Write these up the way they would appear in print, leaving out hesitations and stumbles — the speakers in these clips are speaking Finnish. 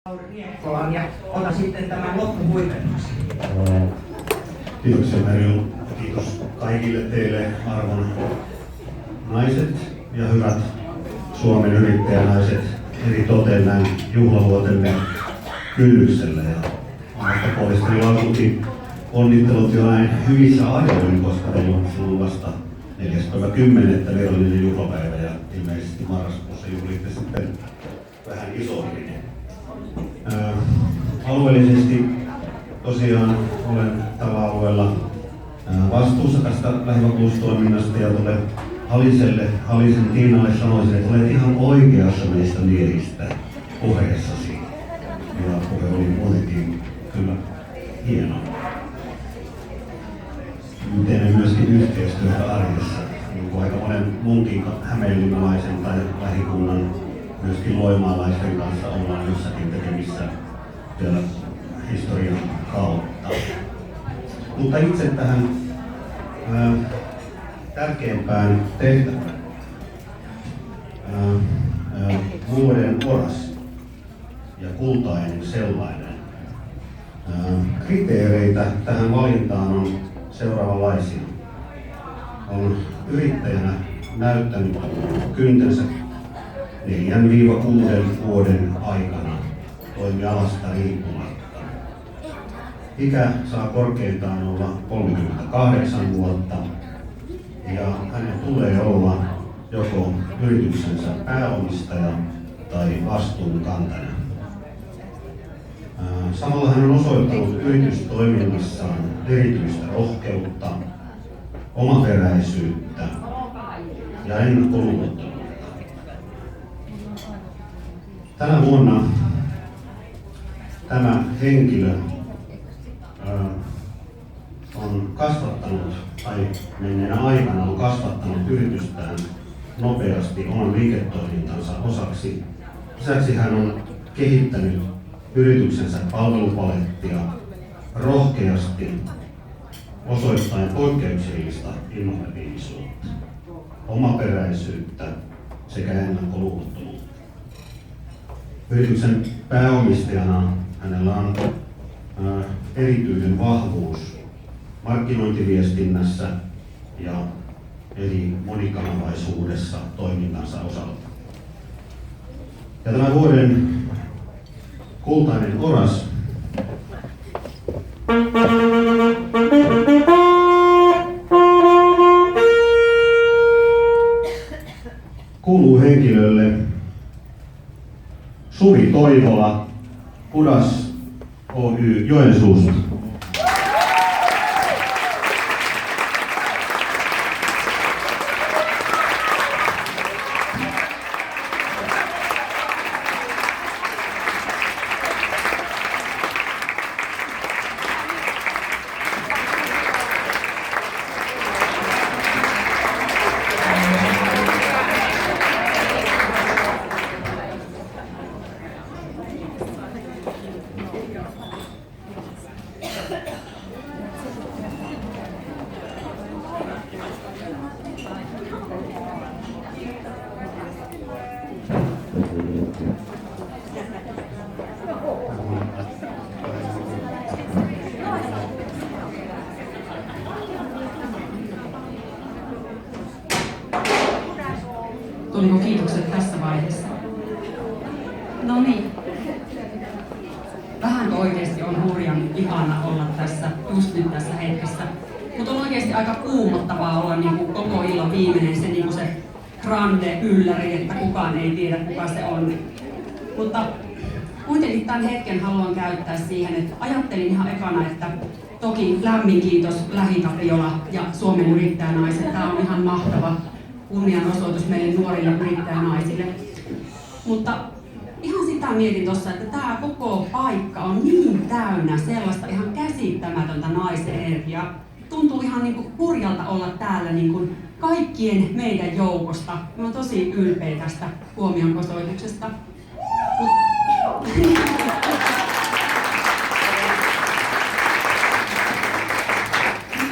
Riekkolan ja ota sitten tämän loppuhuipennuksen. Kiitoksia Merju. Kiitos kaikille teille arvon naiset ja hyvät Suomen yrittäjänaiset eri toteen näin juhlavuotemme kynnyksellä. Ja omasta puolestani lausunkin onnittelut jo näin hyvissä ajoin, koska meillä on vasta 4.10. virallinen juhlapäivä ja ilmeisesti marraskuussa juhlitte sitten vähän isommin. Alueellisesti tosiaan olen tällä alueella vastuussa tästä lähivakuutustoiminnasta ja tuolle Halisen Tiinalle sanoisin, että olet ihan oikeassa meistä miehistä puheessasi. Ja puhe oli muutenkin kyllä hieno. Teemme myöskin yhteistyötä arjessa, niin kuin aika monen muunkin hämeenlinnalaisen tai lähikunnan myöskin loimaalaisten kanssa ollaan jossakin tekemissä vielä historian kautta. Mutta itse tähän tärkeimpään tehtävään. Vuoden oras ja kultainen sellainen. Kriteereitä tähän valintaan on seuraavanlaisia. On yrittäjänä näyttänyt kyntensä 4-6 vuoden aikana toimialasta riippumatta. Ikä saa korkeintaan olla 38 vuotta ja hänen tulee olla joko yrityksensä pääomistaja tai vastuunkantaja. Samalla hän on osoittanut yritystoiminnassaan erityistä rohkeutta, omaperäisyyttä ja ennakkoluulottomuutta. Tänä vuonna tämä henkilö on kasvattanut, tai menneenä aikana on kasvattanut yritystään nopeasti oman liiketoimintansa osaksi. Lisäksi hän on kehittänyt yrityksensä palvelupalettia rohkeasti osoittaen poikkeuksellista innovatiivisuutta, omaperäisyyttä sekä ennakkoluulottomuutta. Yrityksen pääomistajana hänellä on erityinen vahvuus markkinointiviestinnässä ja eri monikanavaisuudessa toimintansa osalta. Ja tämä vuoden kultainen oras kuuluu henkilölle Suvi Toivola, Pudas Oy Joensuusta. Tuliko kiitokset tässä vaiheessa? No niin. Vähän oikeasti on hurjan ihana olla tässä, just nyt tässä hetkessä. Mutta on oikeasti aika kuumottavaa olla niin kuin koko illan viimeinen se, niin kuin se grande ylläri, että kukaan ei tiedä kuka se on. Mutta kuitenkin tämän hetken haluan käyttää siihen, että ajattelin ihan ekana, että toki lämmin kiitos Lähi-Tapiola ja Suomen yrittäjänaiset. Tämä on ihan mahtava kunnianosoitus meille nuorille yrittäjänaisille. Mutta ihan sitä mietin tuossa, että tämä koko paikka on niin täynnä sellaista ihan käsittämätöntä naisenergiaa. Tuntuu ihan niin kuin hurjalta olla täällä niin kuin kaikkien meidän joukosta. Mä oon tosi ylpeä tästä huomionosoituksesta.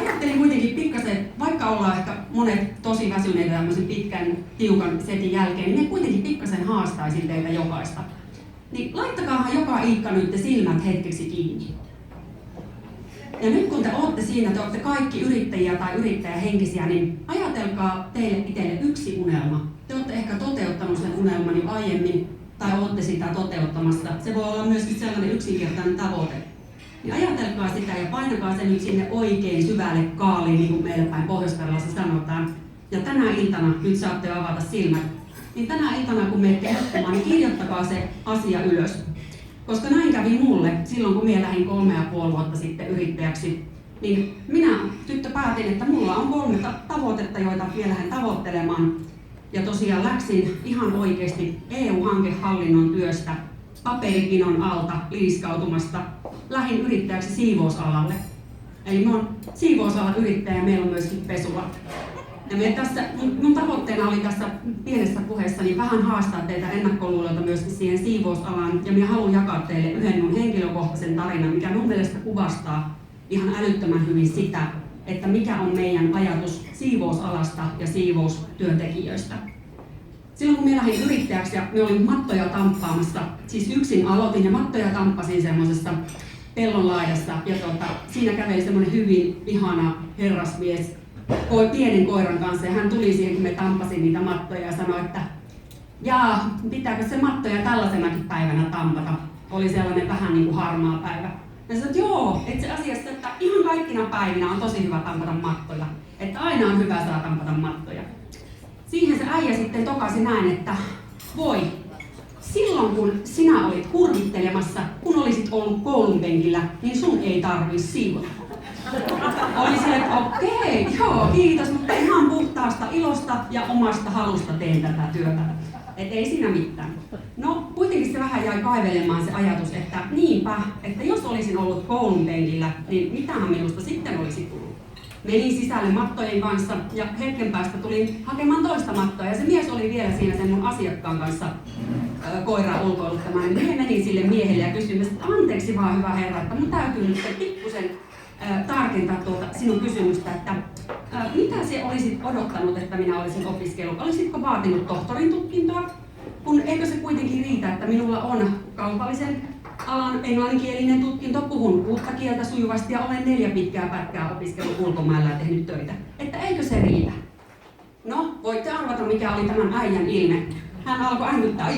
Ajattelin kuitenkin pikkasen, vaikka ollaan ehkä monet tosi väsyneitä tämmöisen pitkän, tiukan setin jälkeen, niin ne kuitenkin pikkasen haastaisin teitä jokaista. niin laittakaahan joka Iikka nyt silmät hetkeksi kiinni. Ja nyt kun te olette siinä, te olette kaikki yrittäjiä tai yrittäjähenkisiä, niin ajatelkaa teille itselle yksi unelma. Te olette ehkä toteuttanut sen unelman jo aiemmin tai olette sitä toteuttamassa. Se voi olla myöskin sellainen yksinkertainen tavoite. Niin ajatelkaa sitä ja painakaa sen nyt sinne oikein syvälle kaaliin, niin kuin meillä päin Pohjois-Karjalassa sanotaan. Ja tänä iltana, nyt saatte avata silmät, niin tänä iltana kun menette nukkumaan, niin kirjoittakaa se asia ylös. Koska näin kävi mulle silloin, kun minä lähdin 3,5 vuotta sitten yrittäjäksi, niin minä tyttö päätin, että mulla on 3 tavoitetta, joita minä lähden tavoittelemaan. Ja tosiaan läksin ihan oikeasti EU-hankehallinnon työstä, paperipinon alta liiskautumasta, lähdin yrittäjäksi siivousalalle. Eli mä oon siivousalan yrittäjä ja meillä on myöskin pesula. Ja mun tavoitteena oli tässä pienessä puheessani vähän haastaa teitä ennakkoluuloilta myöskin siihen siivousalaan. Ja minä haluan jakaa teille yhden mun henkilökohtaisen tarinan, mikä mun mielestä kuvastaa ihan älyttömän hyvin sitä, että mikä on meidän ajatus siivousalasta ja siivoustyöntekijöistä. Silloin kun minä lähdin yrittäjäksi ja minä olin mattoja tamppaamassa, siis yksin aloitin ja mattoja tamppasin semmoisessa pellon laidassa. Ja siinä käveli semmoinen hyvin ihana herrasmies pienen koiran kanssa ja hän tuli siihen, kun me tampasin niitä mattoja ja sanoi, että jaa, pitääkö se mattoja tällaisenakin päivänä tampata? Oli sellainen vähän niin kuin harmaa päivä. Ja sanoin, että joo, itse asiassa, että ihan kaikkina päivinä on tosi hyvä tampata mattoja. Että aina on hyvä saa tampata mattoja. Siihen se äijä sitten tokasi näin, että voi, silloin kun sinä olit hurvittelemassa, kun olisit ollut koulun penkillä, niin sun ei tarvitse siivota. Oli se, että okei, joo, kiitos, mutta ihan puhtaasta ilosta ja omasta halusta teen tätä työtä. Et ei siinä mitään. No, kuitenkin se vähän jäi kaivelemaan se ajatus, että niinpä, että jos olisin ollut koulun penkillä, niin mitähän minusta sitten olisi tullut. Menin sisälle mattojen kanssa ja hetken päästä tulin hakemaan toista mattoa ja se mies oli vielä siinä sen mun asiakkaan kanssa koiraa ulkoiluttamaan. Minä menin sille miehelle ja kysyin, että anteeksi vaan hyvä herra, että mun täytyy nyt pikkusen tarkentaa sinun kysymystä, että mitä sinä olisit odottanut, että minä olisin opiskellut? Olisitko vaatinut tohtorin tutkintoa? Kun eikö se kuitenkin riitä, että minulla on kaupallisen alan englanninkielinen tutkinto, puhun uutta kieltä sujuvasti ja olen 4 pitkää pätkää opiskellut ulkomailla ja tehnyt töitä. Että eikö se riitä? No, voitte arvata mikä oli tämän äijän ilme. Hän alkoi äänkyttää,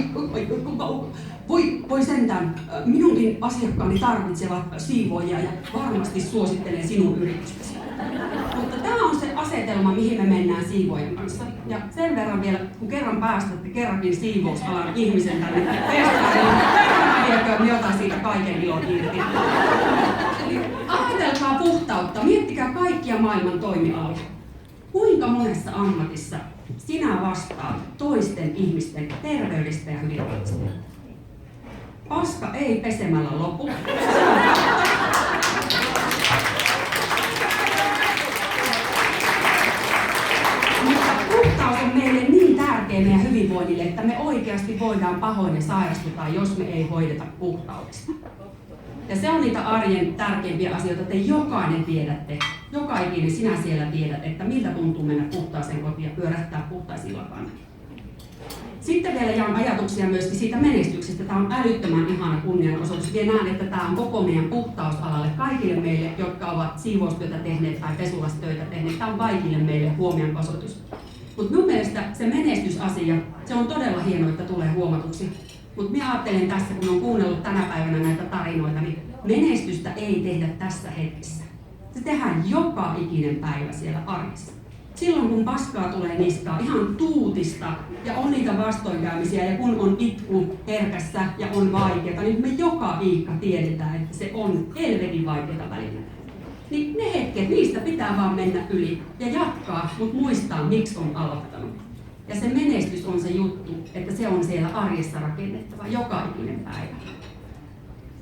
voi sentään, minunkin asiakkaani tarvitsevat siivoojia ja varmasti suosittelen sinun yritystäsi. Mutta tämä on se asetelma, mihin me mennään siivoojan kanssa. Ja sen verran vielä, kun kerran päästätte kerrankin siivousalan ihmisen tänne testaariin, niin otan siitä kaiken ilon irti. Eli ajatelkaa puhtautta, miettikää kaikkia maailman toimialoja. Kuinka monessa ammatissa sinä vastaat toisten ihmisten terveydestä ja hyvinvoinnista? Paska ei pesemällä lopu. Mutta puhtaus on meille niin tärkeä meidän hyvinvoinnille, että me oikeasti voidaan pahoin ja sairastutaan, jos me ei hoideta puhtaudesta. Ja se on niitä arjen tärkeimpiä asioita, että jokainen tiedätte, joka ikinen sinä siellä tiedät, että miltä tuntuu mennä puhtaaseen kotiin ja pyörähtää puhtaisilla kannalla. Sitten vielä jaan ajatuksia myöskin siitä menestyksestä. Tämä on älyttömän ihana kunnianosoitus. Minä näen, että tämä on koko meidän puhtausalalle, kaikille meille, jotka ovat siivoustyötä tehneet tai pesulastöitä tehneet. Tämä on kaikille meille huomionosoitus. Mutta minun mielestä se menestysasia, se on todella hienoa, että tulee huomatuksi. Mutta minä ajattelen tässä, kun olen kuunnellut tänä päivänä näitä tarinoita, niin menestystä ei tehdä tässä hetkessä. Se tehdään joka ikinen päivä siellä arjessa. Silloin kun paskaa tulee niskaan, ihan tuutista ja on niitä vastoinkäymisiä ja kun on itku herkässä ja on vaikeaa, niin me joka viikko tiedetään, että se on helvetin vaikeaa välillä. Niin ne hetket, niistä pitää vaan mennä yli ja jatkaa, mutta muistaa miksi on aloittanut. Ja se menestys on se juttu, että se on siellä arjessa rakennettava joka ikinen päivä.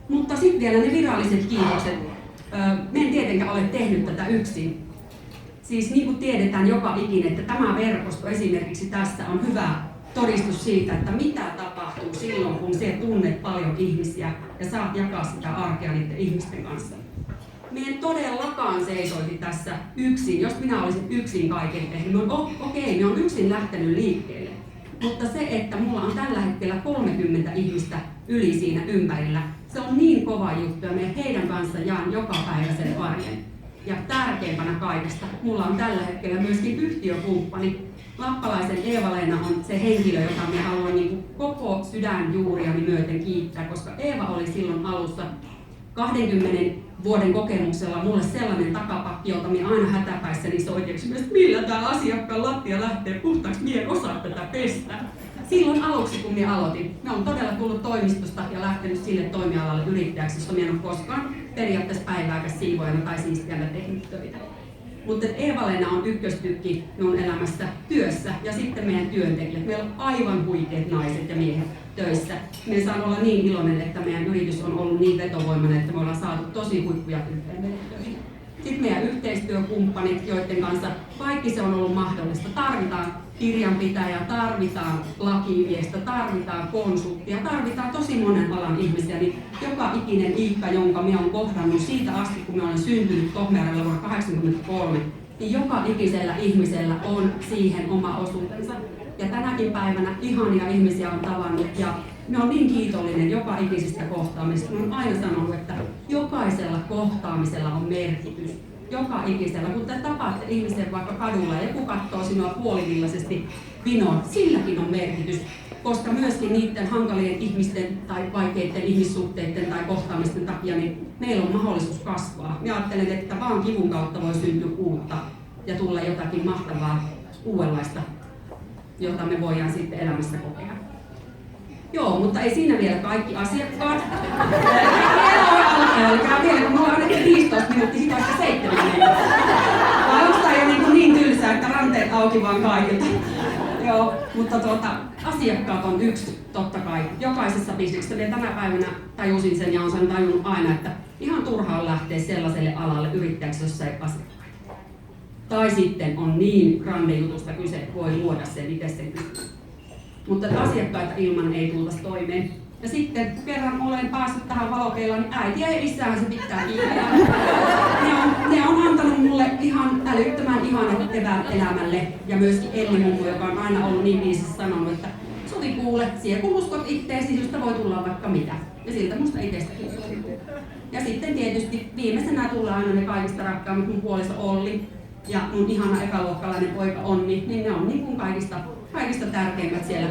Mutta sitten vielä ne viralliset kiitokset. Me en tietenkään ole tehnyt tätä yksin. Siis niin kuin tiedetään joka ikinen, että tämä verkosto esimerkiksi tässä on hyvä todistus siitä, että mitä tapahtuu silloin, kun sinä tunnet paljon ihmisiä ja saat jakaa sitä arkea niiden ihmisten kanssa. Minä en todellakaan seisoisi tässä yksin, jos minä olisin yksin kaiken tehnyt. Okei, minä olen yksin lähtenyt liikkeelle, mutta se, että minulla on tällä hetkellä 30 ihmistä yli siinä ympärillä. Se on niin kova juttu ja me heidän kanssa jaan joka päivä sen arjen. Ja tärkeimpänä kaikesta, mulla on tällä hetkellä myöskin yhtiökumppani. Lappalaisen Eeva-Leena on se henkilö, jota minä haluan niin koko sydänjuuriani myöten kiittää, koska Eeva oli silloin alussa 20 vuoden kokemuksella mulle sellainen takapakki, jota minä aina hätäpäissäni soiteksi, että millä tämä asiakkaan lattia lähtee puhtaaksi, minä en osaa tätä pestä. Silloin aluksi, kun minä aloitin, minä olen todella tullut toimistosta ja lähtenyt sille toimialalle yrittäjäksi, josta minä en ole koskaan periaatteessa päivääkäs siivoajana tai siistijänä tehnyt töitä. Mutta Eeva-Leena on ykköstykki minun elämässä työssä ja sitten meidän työntekijät. Meillä on aivan huikeat naiset ja miehet töissä. Me saan olla niin iloinen, että meidän yritys on ollut niin vetovoimainen, että me ollaan saatu tosi huippuja yhteen töihin. Sitten meidän yhteistyökumppanit, joiden kanssa kaikki se on ollut mahdollista. Tarvitaan kirjanpitäjää, tarvitaan lakimiestä, tarvitaan konsulttia, tarvitaan tosi monen alan ihmisiä. Niin joka ikinen Iikka, jonka minä olen kohdannut siitä asti, kun minä olen syntynyt Tohmajärvellä vuonna 1983, niin joka ikisellä ihmisellä on siihen oma osuutensa. Ja tänäkin päivänä ihania ihmisiä on tavannut ja minä olen niin kiitollinen joka ikisestä kohtaamisesta. Minä olen aina sanonut, että jokaisella kohtaamisella on merkitys. Joka ikisellä. Kun te tapaatte ihmisen vaikka kadulla ja joku katsoo sinua puolivillaisesti vinoon, silläkin on merkitys. Koska myöskin niiden hankalien ihmisten tai vaikeiden ihmissuhteiden tai kohtaamisten takia niin meillä on mahdollisuus kasvaa. Minä ajattelen, että vaan kivun kautta voi syntyä uutta ja tulla jotakin mahtavaa, uudenlaista, jota me voidaan sitten elämässä kokea. Joo, mutta ei siinä vielä kaikki asiakkaat. Älkää vielä, kun me ollaan annettu 15 minuuttia, sitä vaikka 7 minuuttia. Alusta ei ole niin tylsää, että ranteet auki vaan kaikilta. Joo, mutta asiakkaat on yksi, totta kai, jokaisessa bisneksessä. Ja tänä päivänä tajusin sen ja olen sen tajunnut aina, että ihan turha on lähteä sellaiselle alalle yrittäjäksi, jossa ei asiakkaita. Tai sitten on niin grande jutusta kyse, että voi luoda sen itse sen kysyä. Mutta asiakkaita ilman ei tultaisi toimeen. Ja sitten kun kerran olen päässyt tähän valokeilaan, niin äiti ja issähän se pitää kiinni. Ne on antanut mulle ihan älyttömän ihanat eväät elämälle. Ja myöskin Elli mummu, joka on aina ollut niin viisas sanonut, että Suvi kuule, siellä kun uskot itteesi, josta voi tulla vaikka mitä. Ja siltä musta itsestäkin tuntuu. Ja sitten tietysti viimeisenä tulee aina ne kaikista rakkaammat mun puoliso Olli ja mun ihana ekaluokkalainen poika Onni, niin ne on niin kuin kaikista tärkeimmät siellä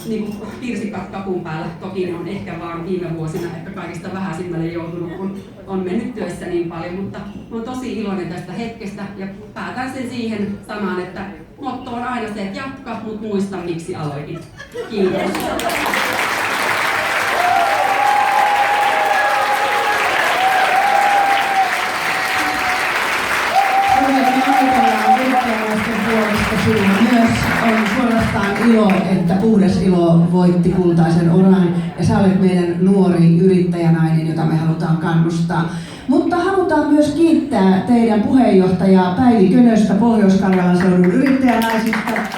niin kuin pirsikat kakun päällä. Toki ne on ehkä vaan viime vuosina ehkä kaikista vähäisimmälle joutunut, kun on mennyt työssä niin paljon, mutta olen tosi iloinen tästä hetkestä ja päätän sen siihen sanaan, että motto on aina se, että jatka, mutta muista miksi aloitit. Kiitos. Myös on suorastaan ilo, että Puhdas Ilo voitti kultaisen oran ja sä olet meidän nuori yrittäjänainen, jota me halutaan kannustaa. Mutta halutaan myös kiittää teidän puheenjohtajaa Päivi Könöstä Pohjois-Karjalan seudun yrittäjänaisista.